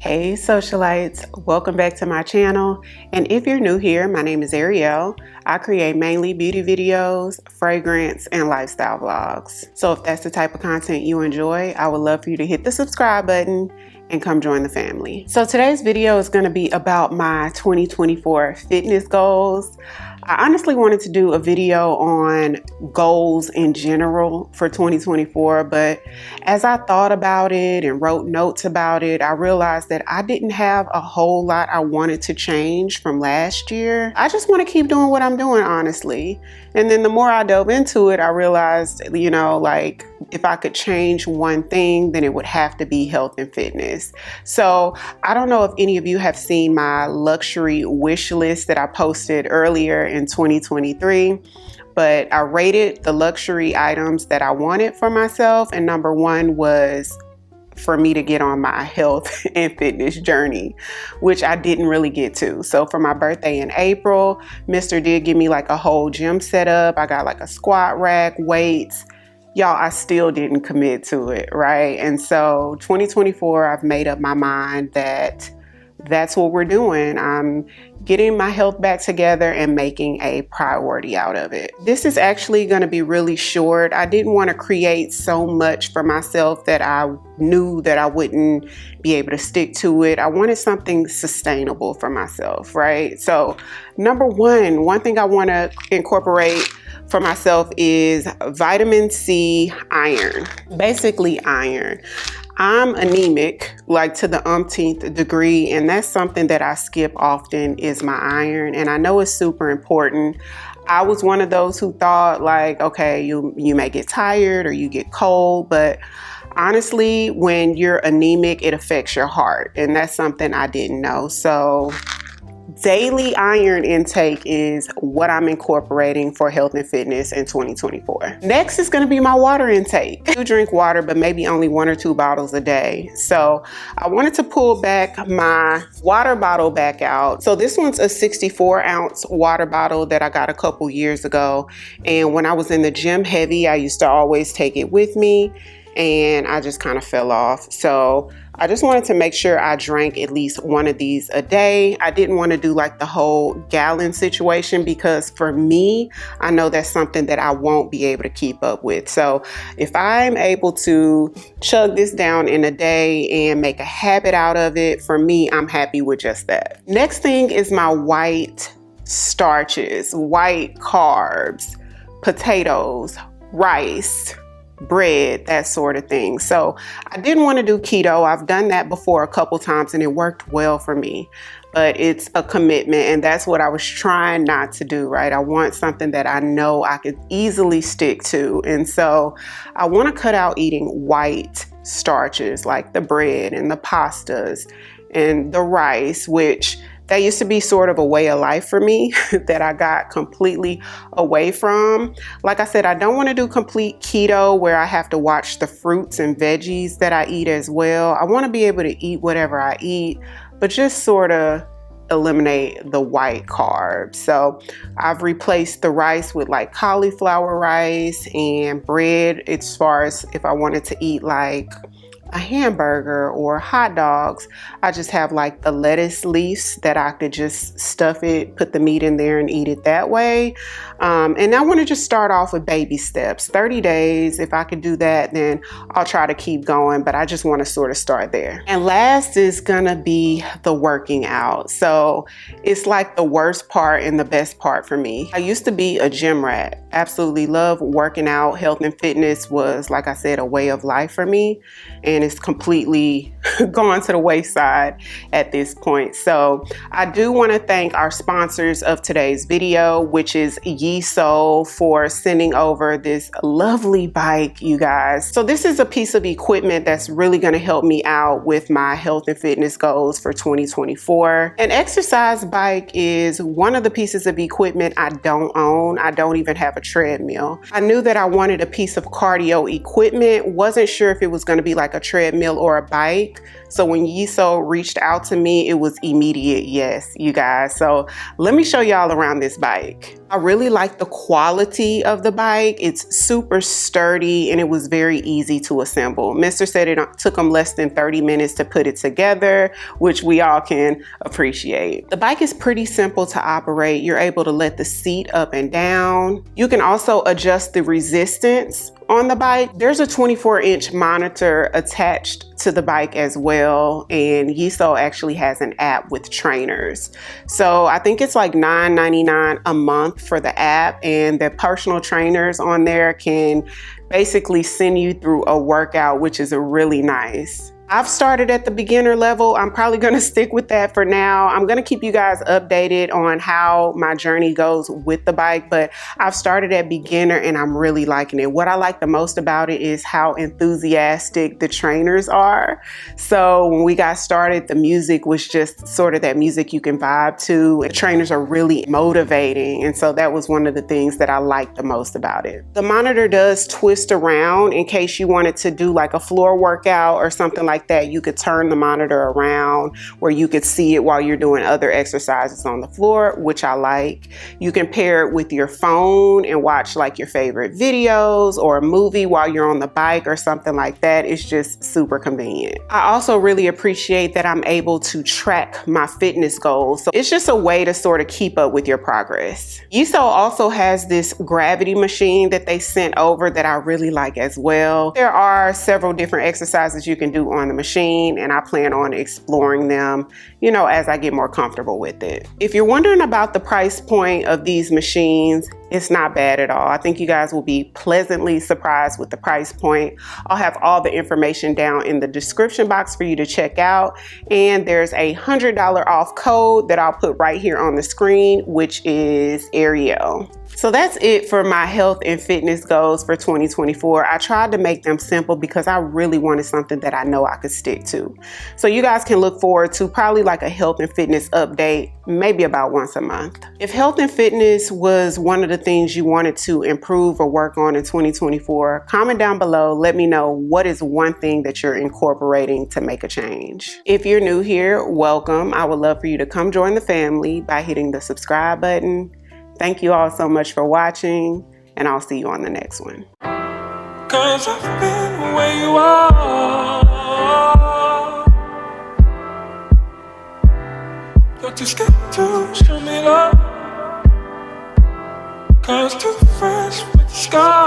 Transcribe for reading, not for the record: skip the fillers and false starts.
Hey Socialites, welcome back to my channel. And if you're new here, my name is Ariell. I create mainly beauty videos, fragrance, and lifestyle vlogs. So if that's the type of content you enjoy, I would love for you to hit the subscribe button and come join the family. So today's video is going to be about my 2024 fitness goals. I honestly wanted to do a video on goals in general for 2024, but as I thought about it and wrote notes about it, I realized that I didn't have a whole lot I wanted to change from last year. I just want to keep doing what I'm doing, honestly. And then the more I dove into it, I realized, like if I could change one thing, then it would have to be health and fitness. So I don't know if any of you have seen my luxury wish list that I posted earlier in 2023, but I rated the luxury items that I wanted for myself. And number one was for me to get on my health and fitness journey, which I didn't really get to. So for my birthday in April, Mr. did give me like a whole gym setup. I got like a squat rack, weights. Y'all, I still didn't commit to it, right? And so 2024, I've made up my mind that that's what we're doing. I'm getting my health back together and making a priority out of it. This is actually going to be really short. I didn't want to create so much for myself that I knew that I wouldn't be able to stick to it. I wanted something sustainable for myself, right? So number one thing I want to incorporate for myself is vitamin C iron, basically iron. I'm anemic, like to the umpteenth degree, and that's something that I skip often is my iron, and I know it's super important. I was one of those who thought like, okay, you may get tired or you get cold, but honestly, when you're anemic, it affects your heart, and that's something I didn't know. So daily iron intake is what I'm incorporating for health and fitness in 2024. Next is going to be my water intake. I do drink water, but maybe only 1 or 2 bottles a day. So I wanted to pull back my water bottle back out. So this one's a 64-ounce water bottle that I got a couple years ago. And when I was in the gym heavy, I used to always take it with me, and I just kind of fell off. So I just wanted to make sure I drank at least one of these a day. I didn't want to do like the whole gallon situation because for me, I know that's something that I won't be able to keep up with. So if I'm able to chug this down in a day and make a habit out of it, for me, I'm happy with just that. Next thing is my white starches, white carbs, potatoes, rice, bread, that sort of thing. So I didn't want to do keto. I've done that before a couple times and it worked well for me, but it's a commitment, and that's what I was trying not to do, right? I want something that I know I could easily stick to. And so I want to cut out eating white starches like the bread and the pastas and the rice, which that used to be sort of a way of life for me that I got completely away from. Like I said, I don't want to do complete keto where I have to watch the fruits and veggies that I eat as well. I want to be able to eat whatever I eat, but just sort of eliminate the white carbs. So I've replaced the rice with like cauliflower rice and bread as far as if I wanted to eat like a hamburger or hot dogs. I just have like the lettuce leaves that I could just stuff it, put the meat in there and eat it that way. And I want to just start off with baby steps, 30 days. If I could do that, then I'll try to keep going, but I just want to sort of start there. And last is gonna be the working out. So it's like the worst part and the best part for me. I used to be a gym rat, absolutely love working out. Health and fitness was, like I said, a way of life for me. And it's completely gone to the wayside at this point. So I do want to thank our sponsors of today's video, which is Yesoul, for sending over this lovely bike, you guys. So this is a piece of equipment that's really going to help me out with my health and fitness goals for 2024. An exercise bike is one of the pieces of equipment I don't own. I don't even have a treadmill. I knew that I wanted a piece of cardio equipment. Wasn't sure if it was going to be like a treadmill or a bike. So when Yesoul reached out to me, it was immediate yes, you guys. So let me show y'all around this bike. I really like the quality of the bike. It's super sturdy and it was very easy to assemble. Mr. said it took him less than 30 minutes to put it together, which we all can appreciate. The bike is pretty simple to operate. You're able to let the seat up and down. You can also adjust the resistance on the bike. There's a 24-inch monitor attached to the bike as well, and Yesoul actually has an app with trainers. So I think it's like $9.99 a month for the app, and the personal trainers on there can basically send you through a workout, which is really nice. I've started at the beginner level. I'm probably going to stick with that for now. I'm going to keep you guys updated on how my journey goes with the bike, but I've started at beginner and I'm really liking it. What I like the most about it is how enthusiastic the trainers are. So when we got started, the music was just sort of that music you can vibe to. The trainers are really motivating. And so that was one of the things that I liked the most about it. The monitor does twist around in case you wanted to do like a floor workout or something like that. You could turn the monitor around where you could see it while you're doing other exercises on the floor, which I like. You can pair it with your phone and watch like your favorite videos or a movie while you're on the bike or something like that. It's just super convenient. I also really appreciate that I'm able to track my fitness goals. So it's just a way to sort of keep up with your progress. Yesoul also has this gravity machine that they sent over that I really like as well. There are several different exercises you can do on the machine, and I plan on exploring them, you know, as I get more comfortable with it. If you're wondering about the price point of these machines, it's not bad at all. I think you guys will be pleasantly surprised with the price point. I'll have all the information down in the description box for you to check out. And there's a $100 off code that I'll put right here on the screen, which is Ariell. So that's it for my health and fitness goals for 2024. I tried to make them simple because I really wanted something that I know I could stick to. So you guys can look forward to probably like a health and fitness update, maybe about once a month. If health and fitness was one of the things you wanted to improve or work on in 2024, comment down below. Let me know what is one thing that you're incorporating to make a change. If you're new here, welcome. I would love for you to come join the family by hitting the subscribe button. Thank you all so much for watching, and I'll see you on the next one. 'Cause I've been where you are. You're too scared to show me love. 'Cause too fresh with the sky.